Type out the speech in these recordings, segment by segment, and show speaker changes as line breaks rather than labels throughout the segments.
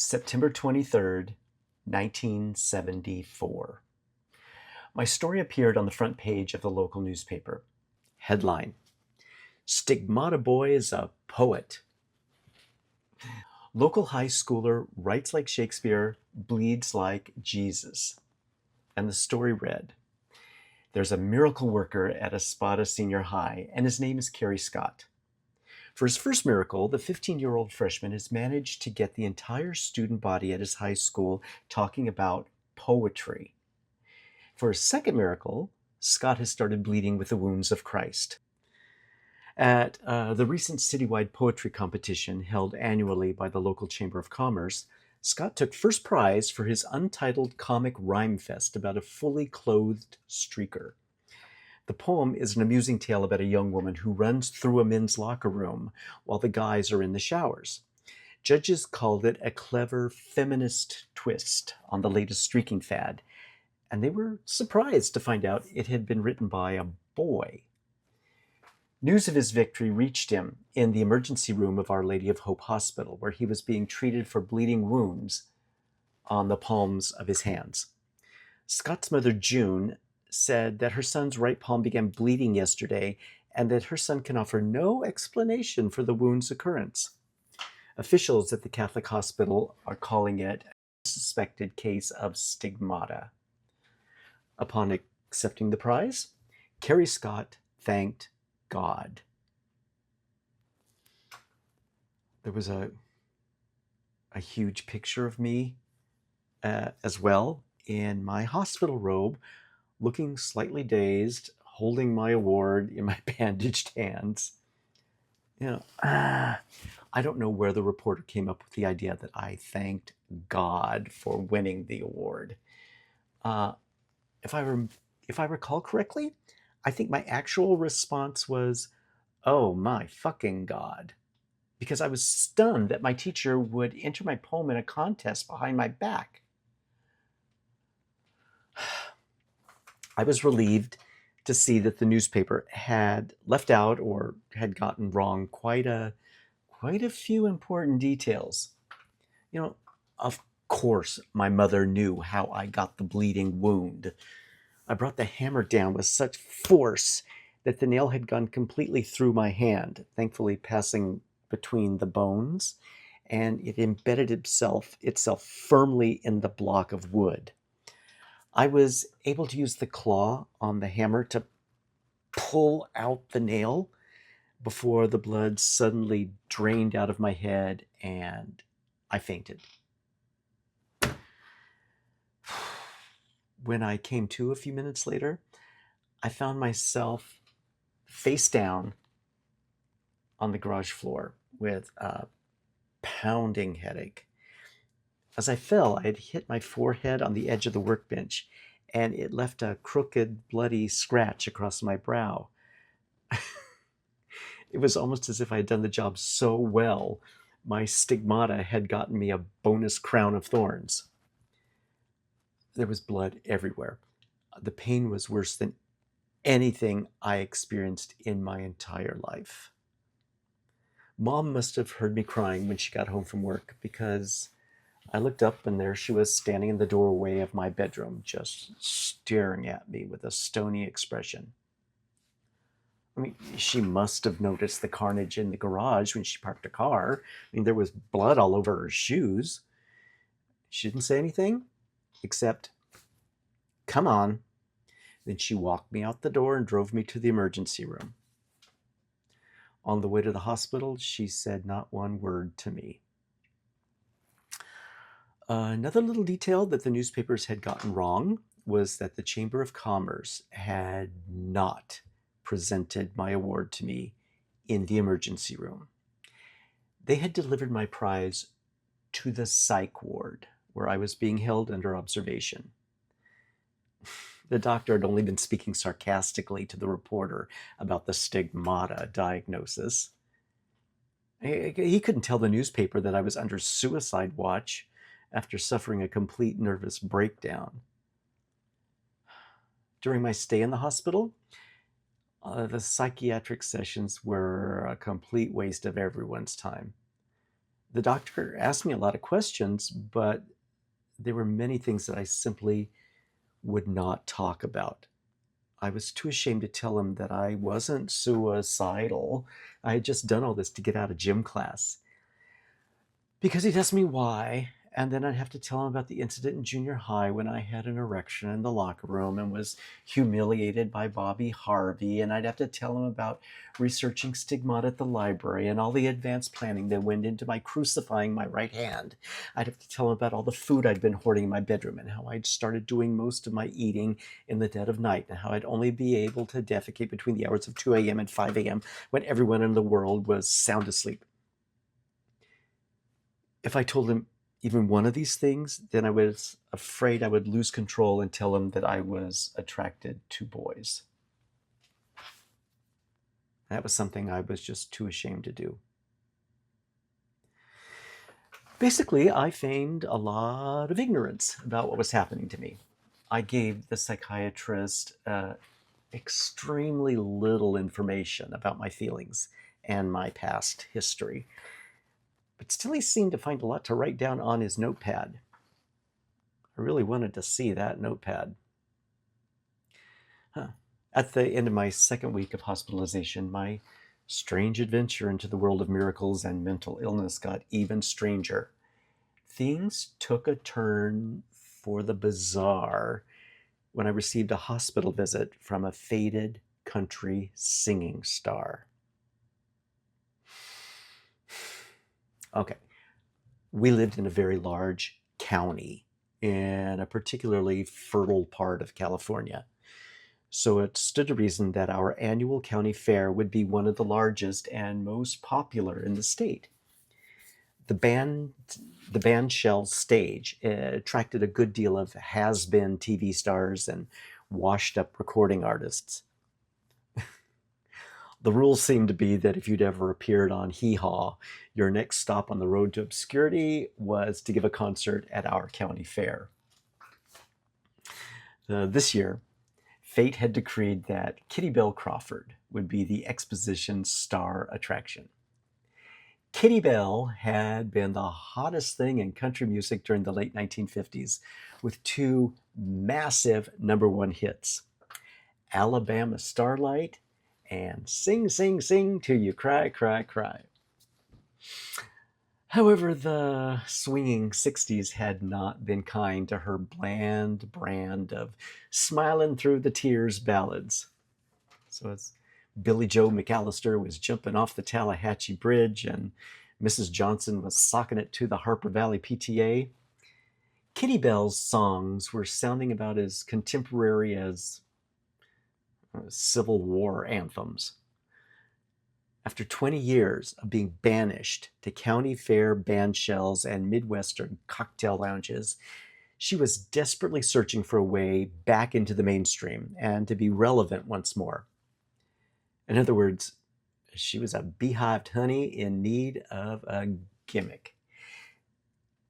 September 23rd, 1974. My story appeared on the front page of the local newspaper. Headline: Stigmata Boy is a poet. Local high schooler writes like Shakespeare, bleeds like Jesus. And the story read: There's a miracle worker at Espada Senior High, and his name is Kerry Scott. For his first miracle, the 15-year-old freshman has managed to get the entire student body at his high school talking about poetry. For his second miracle, Scott has started bleeding with the wounds of Christ. At the recent citywide poetry competition held annually by the local Chamber of Commerce, Scott took first prize for his untitled comic rhyme fest about a fully clothed streaker. The poem is an amusing tale about a young woman who runs through a men's locker room while the guys are in the showers. Judges called it a clever feminist twist on the latest streaking fad, and they were surprised to find out it had been written by a boy. News of his victory reached him in the emergency room of Our Lady of Hope Hospital, where he was being treated for bleeding wounds on the palms of his hands. Scott's mother, June, said that her son's right palm began bleeding yesterday and that her son can offer no explanation for the wound's occurrence. Officials at the Catholic hospital are calling it a suspected case of stigmata. Upon accepting the prize, Kerry Scott thanked God. There was a huge picture of me as well in my hospital robe, looking slightly dazed, holding my award in my bandaged hands. I don't know where the reporter came up with the idea that I thanked God for winning the award. If I recall correctly, I think my actual response was, "Oh my fucking God," because I was stunned that my teacher would enter my poem in a contest behind my back. I was relieved to see that the newspaper had left out or had gotten wrong quite a few important details. Of course, my mother knew how I got the bleeding wound. I brought the hammer down with such force that the nail had gone completely through my hand, thankfully passing between the bones, and it embedded itself firmly in the block of wood. I was able to use the claw on the hammer to pull out the nail before the blood suddenly drained out of my head and I fainted. When I came to a few minutes later, I found myself face down on the garage floor with a pounding headache. As I fell, I had hit my forehead on the edge of the workbench, and it left a crooked, bloody scratch across my brow. It was almost as if I had done the job so well, my stigmata had gotten me a bonus crown of thorns. There was blood everywhere. The pain was worse than anything I experienced in my entire life. Mom must have heard me crying when she got home from work, because I looked up and there she was standing in the doorway of my bedroom, just staring at me with a stony expression. She must have noticed the carnage in the garage when she parked the car. There was blood all over her shoes. She didn't say anything except, "Come on." Then she walked me out the door and drove me to the emergency room. On the way to the hospital, she said not one word to me. Another little detail that the newspapers had gotten wrong was that the Chamber of Commerce had not presented my award to me in the emergency room. They had delivered my prize to the psych ward, where I was being held under observation. The doctor had only been speaking sarcastically to the reporter about the stigmata diagnosis. He couldn't tell the newspaper that I was under suicide watch after suffering a complete nervous breakdown. During my stay in the hospital, the psychiatric sessions were a complete waste of everyone's time. The doctor asked me a lot of questions, but there were many things that I simply would not talk about. I was too ashamed to tell him that I wasn't suicidal. I had just done all this to get out of gym class. Because he'd ask me why, and then I'd have to tell him about the incident in junior high when I had an erection in the locker room and was humiliated by Bobby Harvey, and I'd have to tell him about researching stigmata at the library and all the advanced planning that went into my crucifying my right hand. I'd have to tell him about all the food I'd been hoarding in my bedroom and how I'd started doing most of my eating in the dead of night and how I'd only be able to defecate between the hours of 2 a.m. and 5 a.m. when everyone in the world was sound asleep. If I told him even one of these things, then I was afraid I would lose control and tell him that I was attracted to boys. That was something I was just too ashamed to do. Basically, I feigned a lot of ignorance about what was happening to me. I gave the psychiatrist extremely little information about my feelings and my past history. But still he seemed to find a lot to write down on his notepad. I really wanted to see that notepad. At the end of my second week of hospitalization, my strange adventure into the world of miracles and mental illness got even stranger. Things took a turn for the bizarre when I received a hospital visit from a faded country singing star. Okay, we lived in a very large county in a particularly fertile part of California. So it stood to reason that our annual county fair would be one of the largest and most popular in the state. The bandshell stage attracted a good deal of has-been TV stars and washed-up recording artists. The rules seemed to be that if you'd ever appeared on Hee Haw, your next stop on the road to obscurity was to give a concert at our county fair. This year, fate had decreed that Kitty Bell Crawford would be the exposition star attraction. Kitty Bell had been the hottest thing in country music during the late 1950s with two massive #1 hits, Alabama Starlight and Sing, Sing, Sing Till You Cry, Cry, Cry. However, the swinging 60s had not been kind to her bland brand of smilin' through the tears ballads. So as Billy Joe McAllister was jumping off the Tallahatchie Bridge and Mrs. Johnson was socking it to the Harper Valley PTA, Kitty Bell's songs were sounding about as contemporary as Civil War anthems. After 20 years of being banished to county fair bandshells and Midwestern cocktail lounges, she was desperately searching for a way back into the mainstream and to be relevant once more. In other words, she was a beehived honey in need of a gimmick.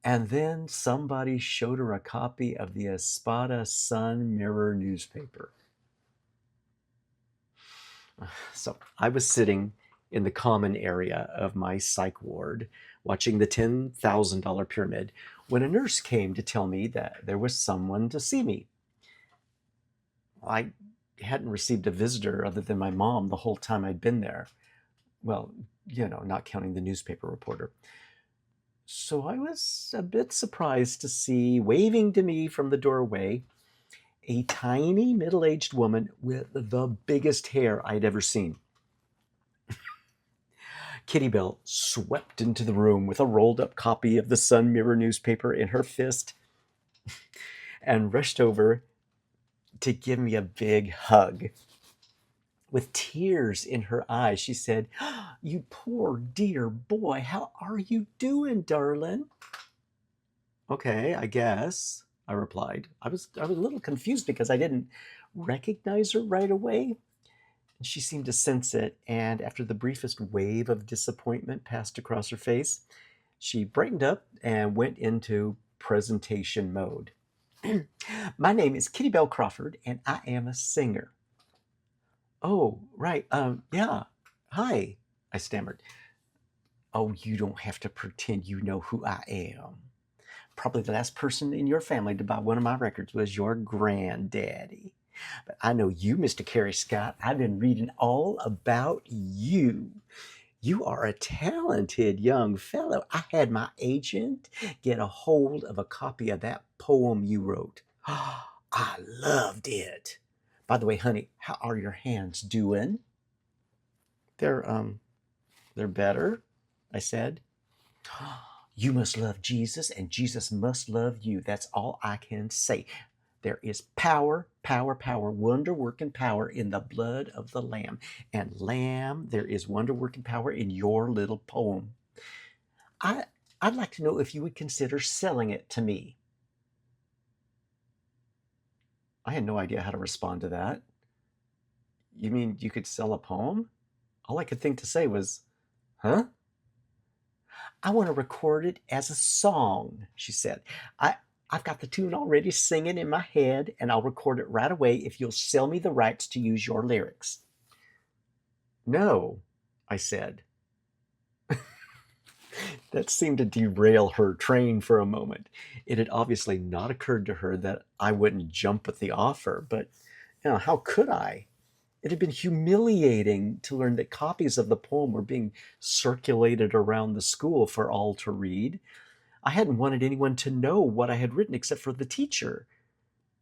And then somebody showed her a copy of the Espada Sun Mirror newspaper. So I was sitting in the common area of my psych ward watching the $10,000 pyramid when a nurse came to tell me that there was someone to see me. I hadn't received a visitor other than my mom the whole time I'd been there. Well, not counting the newspaper reporter. So I was a bit surprised to see, waving to me from the doorway, a tiny middle-aged woman with the biggest hair I'd ever seen. Kitty Bell swept into the room with a rolled-up copy of the Sun Mirror newspaper in her fist and rushed over to give me a big hug. With tears in her eyes, she said, "You poor dear boy, how are you doing, darling?" "Okay, I guess," I replied. I was a little confused because I didn't recognize her right away. She seemed to sense it, and after the briefest wave of disappointment passed across her face, she brightened up and went into presentation mode. "My name is Kitty Bell Crawford, and I am a singer." "Oh, right, yeah. Hi," I stammered. Oh, you don't have to pretend you know who I am. Probably the last person in your family to buy one of my records was your granddaddy. But I know you, Mr. Carey Scott. I've been reading all about you. You are a talented young fellow. I had my agent get a hold of a copy of that poem you wrote. I loved it. By the way, honey, how are your hands doing? They're they're better, I said. You must love Jesus and Jesus must love you. That's all I can say. There is power, power, power, wonder-working power in the blood of the Lamb. And Lamb, there is wonder-working power in your little poem. I'd like to know if you would consider selling it to me. I had no idea how to respond to that. You mean you could sell a poem? All I could think to say was, huh? I want to record it as a song, she said. I've got the tune already singing in my head, and I'll record it right away if you'll sell me the rights to use your lyrics. No, I said. That seemed to derail her train for a moment. It had obviously not occurred to her that I wouldn't jump at the offer, but how could I? It had been humiliating to learn that copies of the poem were being circulated around the school for all to read. I hadn't wanted anyone to know what I had written except for the teacher.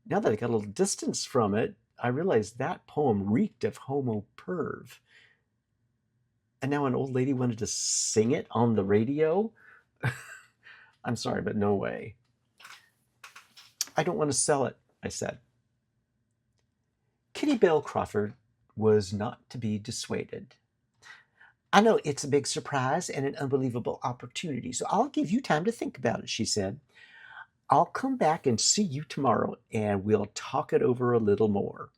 Now that I got a little distance from it, I realized that poem reeked of homo perv. And now an old lady wanted to sing it on the radio? I'm sorry, but no way. I don't want to sell it, I said. Kitty Bell Crawford was not to be dissuaded. I know it's a big surprise and an unbelievable opportunity, so I'll give you time to think about it, she said. I'll come back and see you tomorrow, and we'll talk it over a little more.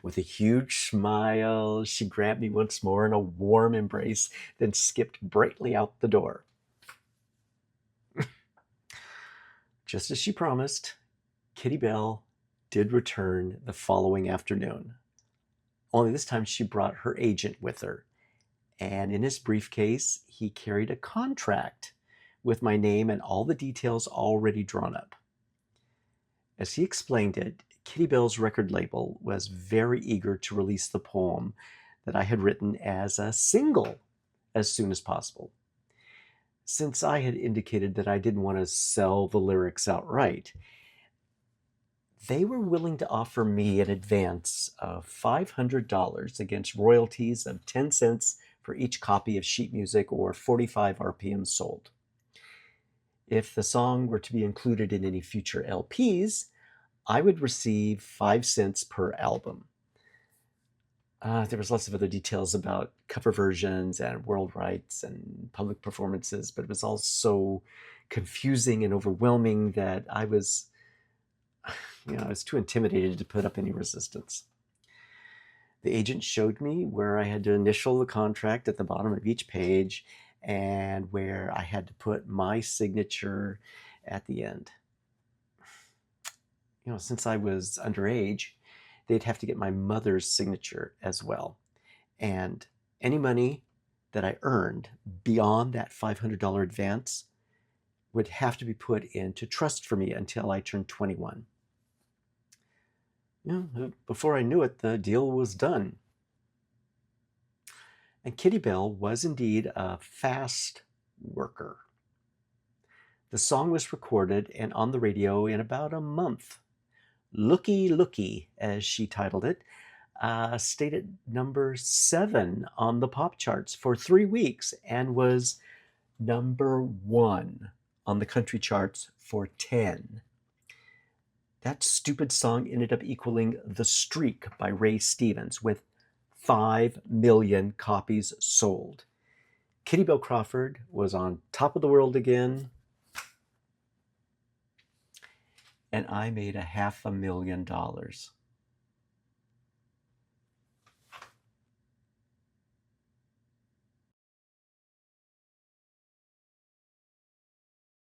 With a huge smile, she grabbed me once more in a warm embrace, then skipped brightly out the door. Just as she promised, Kitty Bell did return the following afternoon. Only this time she brought her agent with her, and in his briefcase he carried a contract with my name and all the details already drawn up. As he explained it, Kitty Bell's record label was very eager to release the poem that I had written as a single as soon as possible. Since I had indicated that I didn't want to sell the lyrics outright, they were willing to offer me an advance of $500 against royalties of 10 cents for each copy of sheet music or 45 RPMs sold. If the song were to be included in any future LPs, I would receive 5 cents per album. There was lots of other details about cover versions and world rights and public performances, but it was all so confusing and overwhelming that I was too intimidated to put up any resistance. The agent showed me where I had to initial the contract at the bottom of each page and where I had to put my signature at the end. Since I was underage, they'd have to get my mother's signature as well. And any money that I earned beyond that $500 advance would have to be put into trust for me until I turned 21. Before I knew it, the deal was done. And Kitty Bell was indeed a fast worker. The song was recorded and on the radio in about a month. Looky Looky, as she titled it, stayed at number 7 on the pop charts for 3 weeks and was number 1 on the country charts for 10. That stupid song ended up equaling The Streak by Ray Stevens with 5 million copies sold. Kitty Bell Crawford was on top of the world again, and I made $500,000.